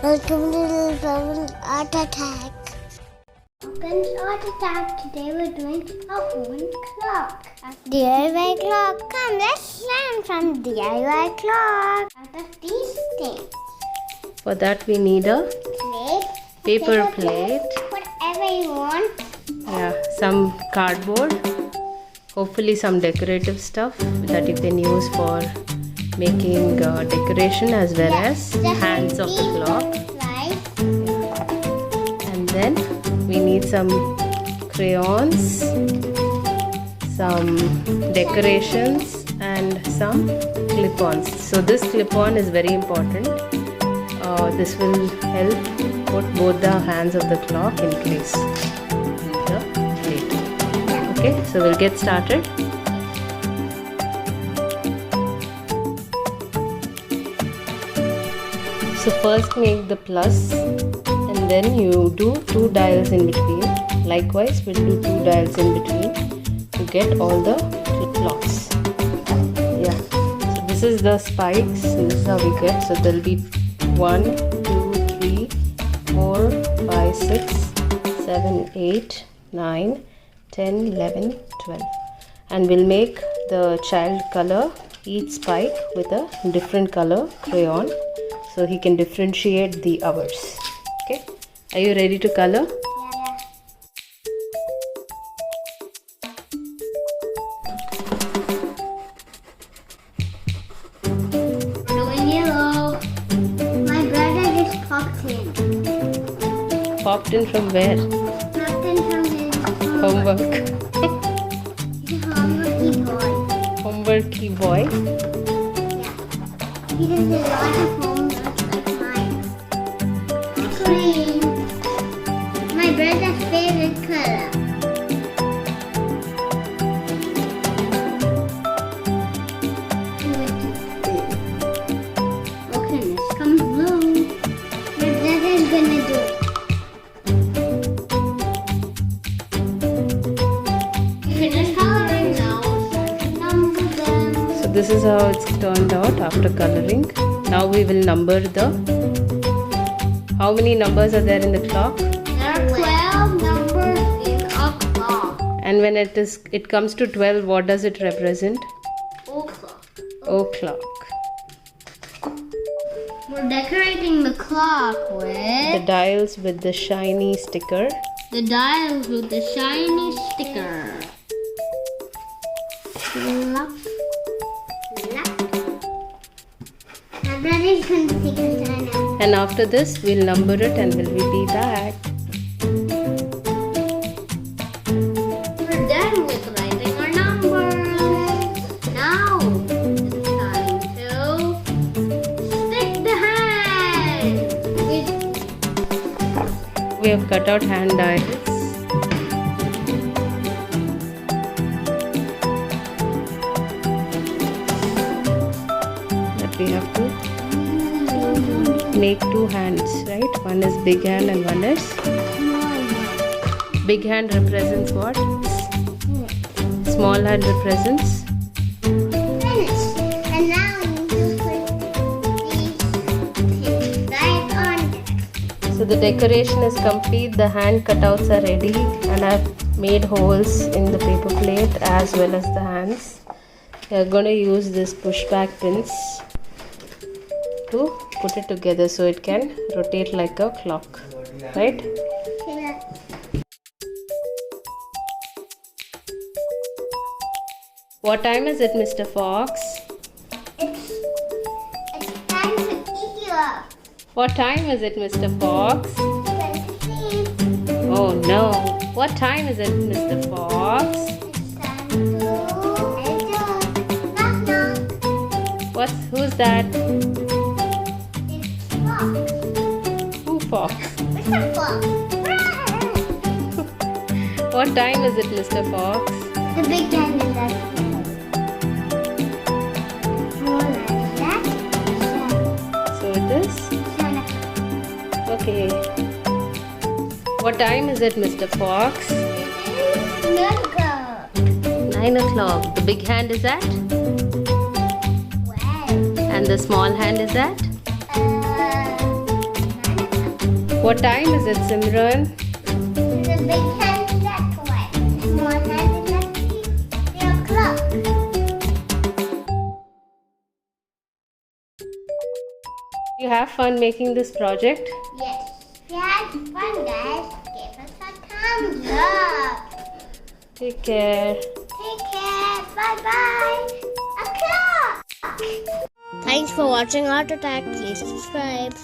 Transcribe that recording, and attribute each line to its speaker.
Speaker 1: Welcome to Poppins Art Attack. Poppins Art Attack. Today we're doing a wooden clock. A DIY clock. Come, let's learn from DIY clock. Out of these things.
Speaker 2: For that we need a
Speaker 1: Plate.
Speaker 2: paper plate.
Speaker 1: Whatever you want.
Speaker 2: Yeah, some cardboard. Hopefully some decorative stuff that you can use for making decoration as well as hands of the clock. And then we need some crayons, some decorations and some clip-ons. So this clip-on is very important. This will help put both the hands of the clock in place in the plate. Okay, so we'll get started. So first make the plus and then you do 2 dials in between. Likewise we'll do 2 dials in between to get all the clocks. Yeah, so this is the spikes. So this is how we get. So there'll be 1, 2, 3, 4, 5, 6, 7, 8, 9, 10, 11, 12. And we'll make the child color each spike with a different color crayon, so he can differentiate the hours. Okay, are you ready to color?
Speaker 1: Yeah. Doing yellow. My brother just popped in.
Speaker 2: Popped in from where?
Speaker 1: Popped in from his
Speaker 2: Homework.
Speaker 1: He's a homeworky boy.
Speaker 2: Homeworky boy.
Speaker 1: Yeah. He does a lot of homework like mine. Green. My brother's favorite color. Okay, next comes blue. My brother's gonna do it. Finish coloring now. Number them.
Speaker 2: So this is how it's turned out after coloring. Now we will number the. How many numbers are there in the clock?
Speaker 1: There are 12 numbers in a clock.
Speaker 2: And when it comes to 12, what does it represent?
Speaker 1: O'clock.
Speaker 2: O'clock.
Speaker 1: We're decorating the clock with
Speaker 2: The dials with the shiny sticker.
Speaker 1: the dials with the shiny sticker. Lock. My brother's going to take his time out.
Speaker 2: And after this, we'll number it and we'll be back.
Speaker 1: We're done with writing our numbers. Now it's time to stick the hand.
Speaker 2: We have cut out hand dials. That we have to make 2 hands, right? One is big hand and one is big hand represents what? Small hand represents
Speaker 1: Finished. And now we need to put these things right on there.
Speaker 2: So the decoration is complete, the hand cutouts are ready, and I've made holes in the paper plate as well as the hands. We are going to use this pushback pins to put it together so it can rotate like a clock, right?
Speaker 1: Yeah.
Speaker 2: What time is it, Mr. Fox?
Speaker 1: It's time to eat you up.
Speaker 2: What time is it, Mr. Fox?
Speaker 1: Time to sleep.
Speaker 2: Oh no. What time is it, Mr. Fox?
Speaker 1: It's time to knock knock.
Speaker 2: Who's that?
Speaker 1: It's Fox.
Speaker 2: Who Fox?
Speaker 1: Mr. Fox.
Speaker 2: What time is it, Mr. Fox?
Speaker 1: The big hand is that. More like that.
Speaker 2: So it is? Okay. What time is it, Mr. Fox?
Speaker 1: Let's go.
Speaker 2: 9 o'clock. The big hand is at?
Speaker 1: Well.
Speaker 2: And the small hand is at?
Speaker 1: 9
Speaker 2: What time is it, Simran?
Speaker 1: The big hand is that way. Small hand is at 3 o'clock.
Speaker 2: You have fun making this project?
Speaker 1: Yes. If you had fun, guys, give us a thumbs up.
Speaker 2: Take care.
Speaker 1: Take care. Bye-bye. A clock. Thanks for watching Art Attack. Please subscribe.